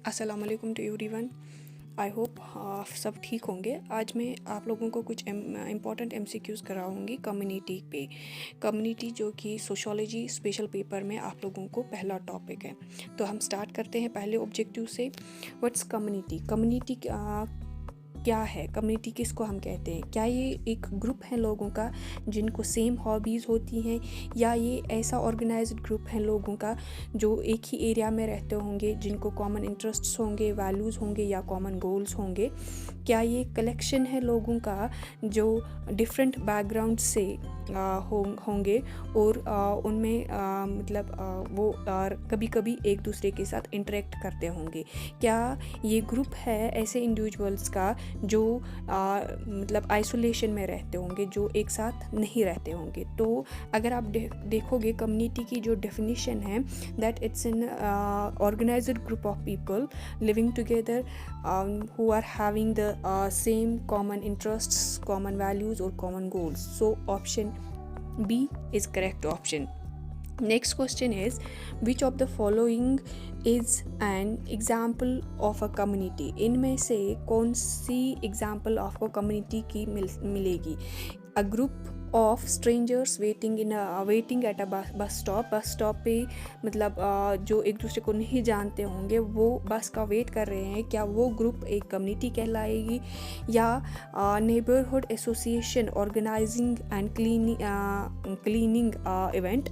अस्सलाम वालेकुम to everyone. I hope सब ठीक होंगे। आज मैं आप लोगों को कुछ इम्पॉर्टेंट एमसीक्यूज़ कराऊंगी कम्युनिटी पे। कम्युनिटी जो कि सोशियोलॉजी स्पेशल पेपर में आप लोगों को पहला टॉपिक है। तो हम स्टार्ट करते हैं पहले ऑब्जेक्टिव से। What's community? कम्युनिटी क्या है? कम्युनिटी किसको हम कहते हैं? क्या ये एक ग्रुप है लोगों का जिनको सेम हॉबीज़ होती हैं, या ये ऐसा ऑर्गेनाइज्ड ग्रुप है लोगों का जो एक ही एरिया में रहते होंगे, जिनको कॉमन इंटरेस्ट्स होंगे, वैल्यूज़ होंगे या कॉमन गोल्स होंगे? क्या ये कलेक्शन है लोगों का जो डिफरेंट बैकग्राउंड से होंगे और उनमें वो कभी कभी एक दूसरे के साथ इंटरेक्ट करते होंगे? क्या ये ग्रुप है ऐसे इंडिविजुअल्स का जो आइसोलेशन में रहते होंगे, जो एक साथ नहीं रहते होंगे? तो अगर आप देखोगे कम्युनिटी की जो डेफिनेशन है, that it's an organised group of people living together who are having the same common interests, common values or common goals. So option B is correct option. Next question is, which of the following is an example of a community? इनमें से कौन सी example आपको community की मिलेगी? A group of strangers waiting at a bus stop पे जो एक दूसरे को नहीं जानते होंगे वो बस का वेट कर रहे हैं, क्या वो ग्रुप एक कम्युनिटी कहलाएगी? या neighbourhood association organising and cleaning event,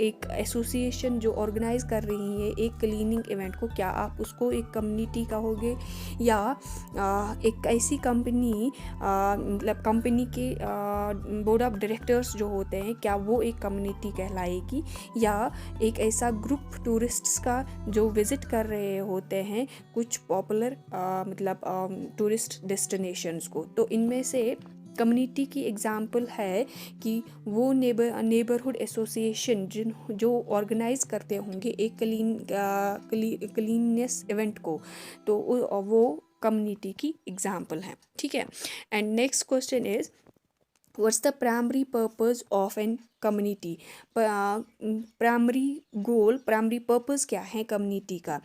एक एसोसिएशन जो ऑर्गेनाइज कर रही है एक क्लीनिंग इवेंट को, क्या आप उसको एक कम्युनिटी कहोगे? या एक ऐसी कंपनी कंपनी के बोर्ड ऑफ डायरेक्टर्स जो होते हैं, क्या वो एक कम्युनिटी कहलाएगी? या एक ऐसा ग्रुप टूरिस्ट्स का जो विज़िट कर रहे होते हैं कुछ पॉपुलर टूरिस्ट डेस्टिनेशंस को? तो इनमें से कम्युनिटी की एग्जाम्पल है कि वो नेबरहुड एसोसिएशन जो ऑर्गेनाइज करते होंगे एक क्लीननेस इवेंट को, तो वो कम्युनिटी की एग्जाम्पल है। ठीक है। And next question is, what's the primary purpose of an community? Primary goal, primary purpose क्या है कम्युनिटी का?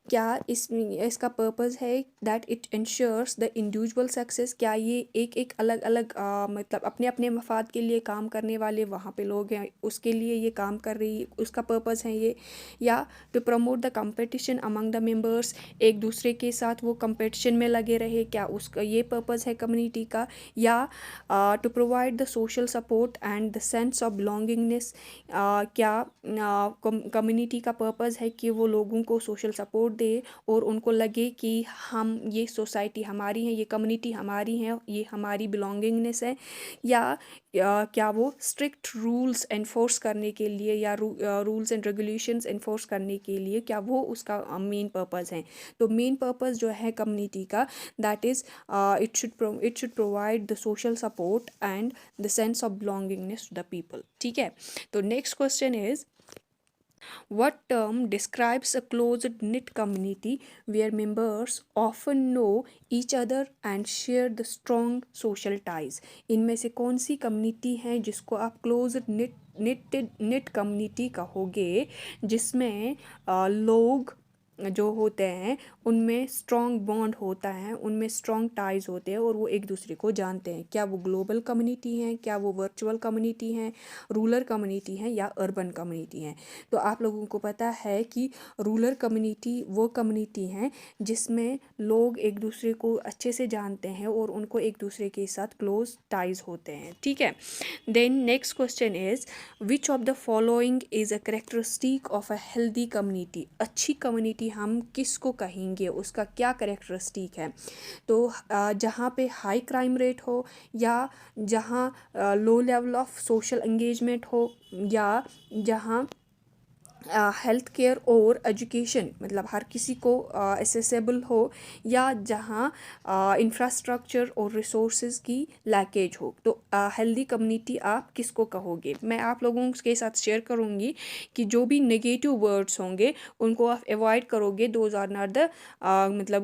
क्या इसका पर्पस है that it ensures the individual success? क्या ये एक अलग अलग अपने अपने मफाद के लिए काम करने वाले वहाँ पे लोग हैं, उसके लिए ये काम कर रही, उसका पर्पस है ये? या to promote the competition among the members, एक दूसरे के साथ वो कंपटीशन में लगे रहे, क्या उसका ये पर्पस है कम्युनिटी का? या to provide the social support and the sense of belongingness, क्या कम्युनिटी का पर्पस है कि वो लोगों को सोशल सपोर्ट दे और उनको लगे कि हम, ये सोसाइटी हमारी है, ये कम्युनिटी हमारी है, ये हमारी बिलोंगिंगनेस है? या क्या वो स्ट्रिक्ट रूल्स एनफोर्स करने के लिए या रूल्स एंड रेगुलेशंस एनफोर्स करने के लिए, क्या वो उसका मेन पर्पस है? तो मेन पर्पस जो है कम्युनिटी का, that is it should provide the social support and the sense of belongingness to the people. ठीक है। तो next question is, what term describes a closed knit community where members often know each other and share the strong social ties? इनमें से कौन सी community है जिसको आप closed knit community कहोगे, जिसमें लोग जो होते हैं उनमें स्ट्रॉन्ग बॉन्ड होता है, उनमें स्ट्रॉन्ग टाइज होते हैं और वो एक दूसरे को जानते हैं? क्या वो ग्लोबल कम्युनिटी हैं, क्या वो वर्चुअल कम्युनिटी हैं, रूरल कम्युनिटी हैं या अर्बन कम्युनिटी हैं? तो आप लोगों को पता है कि रूरल कम्युनिटी वो कम्युनिटी हैं जिसमें लोग एक दूसरे को अच्छे से जानते हैं और उनको एक दूसरे के साथ क्लोज टाइज होते हैं। ठीक है। Then next question is, which of the following is a characteristic of a healthy community? अच्छी कम्युनिटी हम किसको कहेंगे, उसका क्या करेक्टरिस्टिक है? तो जहाँ पे हाई क्राइम रेट हो, या जहाँ low level of social engagement हो, या जहाँ हेल्थ केयर और एजुकेशन हर किसी को एसेसेबल हो, या जहाँ इंफ्रास्ट्रक्चर और रिसोर्सेज की लैकेज हो। तो हेल्दी कम्युनिटी आप किसको कहोगे? मैं आप लोगों के साथ शेयर करूँगी कि जो भी नेगेटिव वर्ड्स होंगे उनको आप अवॉइड करोगे। Those are not the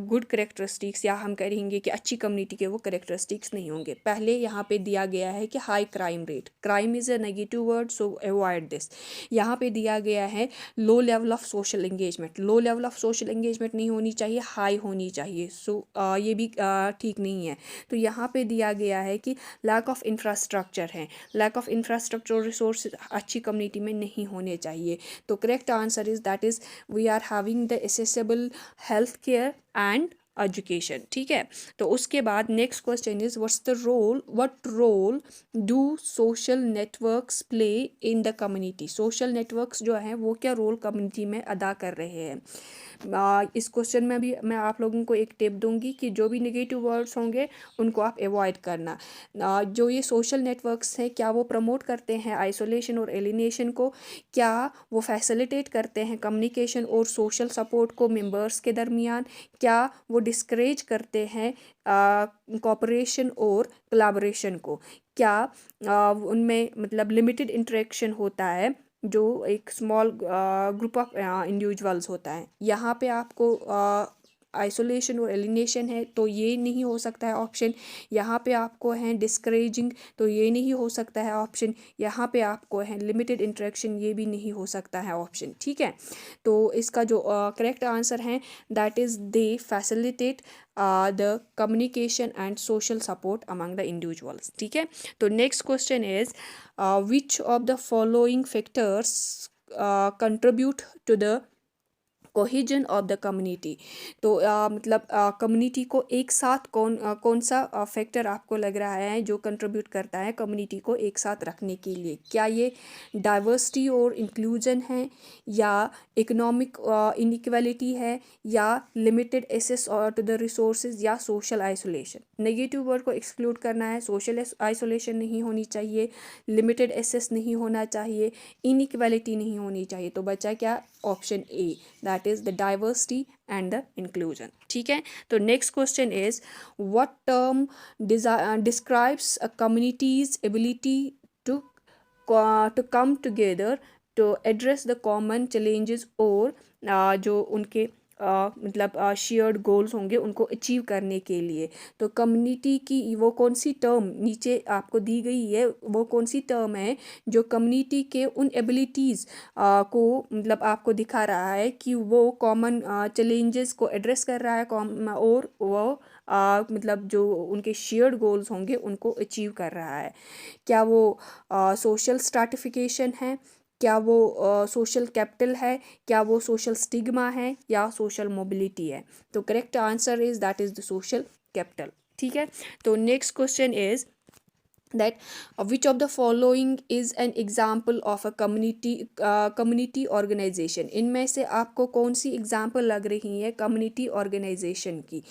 good characteristics, या हम कहेंगे कि अच्छी कम्युनिटी के वो करेक्टरिस्टिक्स नहीं होंगे। पहले यहाँ पे दिया गया है कि high crime rate, crime is a negative word, so avoid this. यहाँ पे दिया गया है है low level of social engagement. Low level of social engagement नहीं होनी चाहिए, हाई होनी चाहिए। सो ये भी ठीक नहीं है। तो यहाँ पे दिया गया है कि लैक ऑफ इंफ्रास्ट्रक्चर है, लैक ऑफ इंफ्रास्ट्रक्चर रिसोर्स अच्छी कम्युनिटी में नहीं होने चाहिए। तो correct answer is that is we are having the accessible health care and education. ठीक है, तो उसके बाद next question is what role do social networks play in the community. Social networks जो हैं वो क्या रोल कम्युनिटी में अदा कर रहे हैं। इस क्वेश्चन में भी मैं आप लोगों को एक टिप दूंगी कि जो भी नेगेटिव वर्ड्स होंगे उनको आप अवॉइड करना। जो ये सोशल नेटवर्क्स हैं क्या वो प्रमोट करते हैं आइसोलेशन और एलिनेशन को, क्या वो फैसिलिटेट करते हैं कम्युनिकेशन और सोशल सपोर्ट को मेंबर्स के दरमियान, क्या वो डिस्करेज करते हैं कोऑपरेशन और कोलैबोरेशन को, क्या उनमें मतलब लिमिटेड इंटरेक्शन होता है जो एक स्मॉल ग्रुप ऑफ इंडिविजुअल्स होता है। यहाँ पे आपको आइसोलेशन और एलिनेशन है तो ये नहीं हो सकता है ऑप्शन। यहाँ पे आपको है डिस्करेजिंग तो ये नहीं हो सकता है ऑप्शन। यहाँ पे आपको है लिमिटेड इंटरेक्शन, ये भी नहीं हो सकता है ऑप्शन। ठीक है, तो इसका जो करेक्ट आंसर है that is they facilitate the communication and social support among the individuals. ठीक है, तो next question is which of the following factors contribute to the cohesion of the community. तो मतलब कम्युनिटी को एक साथ कौन सा फैक्टर आपको लग रहा है जो कंट्रीब्यूट करता है कम्युनिटी को एक साथ रखने के लिए। क्या ये डाइवर्सिटी और इंक्लूजन है, या इकोनॉमिक इनइक्वालिटी है, या limited access to the resources, या सोशल आइसोलेशन। नेगेटिव वर्ड को एक्सक्लूड करना है, सोशल आइसोलेशन नहीं होनी चाहिए, लिमिटेड एक्सेस नहीं होना चाहिए, इनइक्वालिटी नहीं होनी चाहिए। तो बचा क्या, option A that is the diversity and the inclusion. ठीक है, तो next question is what term describes a community's ability to come together to address the common challenges और जो उनके मतलब शेयर्ड गोल्स होंगे उनको अचीव करने के लिए। तो कम्युनिटी की वो कौन सी टर्म नीचे आपको दी गई है, वो कौन सी टर्म है जो कम्युनिटी के उन एबिलिटीज़ को मतलब आपको दिखा रहा है कि वो कॉमन चैलेंजेस को एड्रेस कर रहा है और वो मतलब जो उनके शेयर्ड गोल्स होंगे उनको अचीव कर रहा है। क्या वो सोशल स्ट्रैटिफिकेशन है, क्या वो सोशल कैपिटल है, क्या वो सोशल स्टिग्मा है, या सोशल मोबिलिटी है। तो correct answer is that is the social capital. ठीक है, तो next question is that which of the following is an example of a community organization। इनमें से आपको कौन सी एग्जाम्पल लग रही है कम्युनिटी ऑर्गेनाइजेशन की।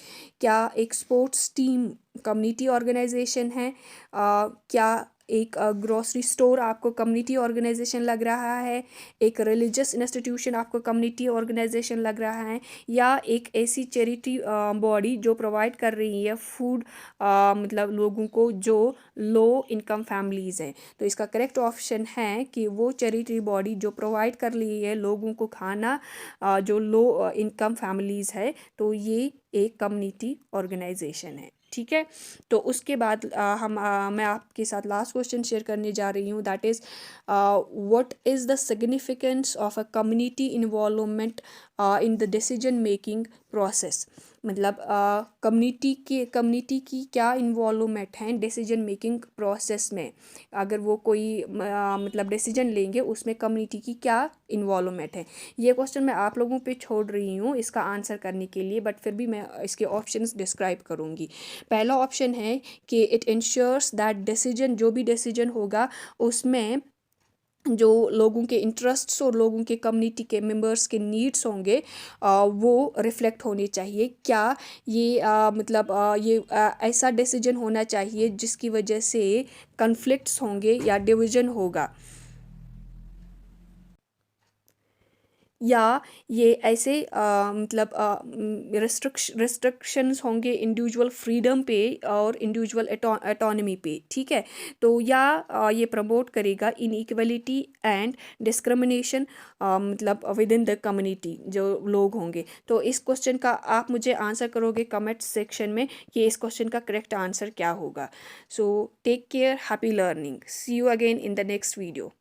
क्या एक स्पोर्ट्स टीम कम्युनिटी ऑर्गेनाइजेशन है, क्या एक ग्रोसरी स्टोर आपको कम्युनिटी ऑर्गेनाइजेशन लग रहा है, एक रिलीजियस इंस्टीट्यूशन आपको कम्युनिटी ऑर्गेनाइजेशन लग रहा है, या एक ऐसी चैरिटी बॉडी जो प्रोवाइड कर रही है फूड मतलब लोगों को जो लो इनकम फैमिलीज़ हैं। तो इसका करेक्ट ऑप्शन है कि वो चैरिटी बॉडी जो प्रोवाइड कर रही है लोगों को खाना जो लो इनकम फैमिलीज़ है, तो ये एक कम्युनिटी ऑर्गेनाइजेशन है। ठीक है, तो उसके बाद मैं आपके साथ लास्ट क्वेश्चन शेयर करने जा रही हूँ that is what is the significance of a community involvement in the decision making process. मतलब कम्युनिटी की क्या इन्वॉल्वमेंट है डिसीजन मेकिंग प्रोसेस में। अगर वो कोई मतलब डिसीजन लेंगे उसमें कम्युनिटी की क्या इन्वॉल्वमेंट है। ये क्वेश्चन मैं आप लोगों पे छोड़ रही हूँ इसका आंसर करने के लिए, बट फिर भी मैं इसके ऑप्शंस डिस्क्राइब करूँगी। पहला ऑप्शन है कि इट इंश्योर्स दैट डिसीजन जो भी डिसीजन होगा उसमें जो लोगों के इंटरेस्ट्स और लोगों के कम्युनिटी के मेंबर्स के नीड्स होंगे वो रिफ्लेक्ट होने चाहिए। क्या ये मतलब ये ऐसा डिसीजन होना चाहिए जिसकी वजह से कन्फ्लिक्ट्स होंगे या डिवीजन होगा, या ये ऐसे मतलब रिस्ट्रिक्शंस होंगे इंडिविजुअल फ्रीडम पे और इंडिविजुअल एटोनमी पे। ठीक है, तो या ये प्रमोट करेगा इनइक्वलिटी एंड डिस्क्रिमिनेशन मतलब विद इन द कम्युनिटी जो लोग होंगे। तो इस क्वेश्चन का आप मुझे आंसर करोगे कमेंट सेक्शन में कि इस क्वेश्चन का करेक्ट आंसर क्या होगा। So take care, happy learning, see you again in the next video.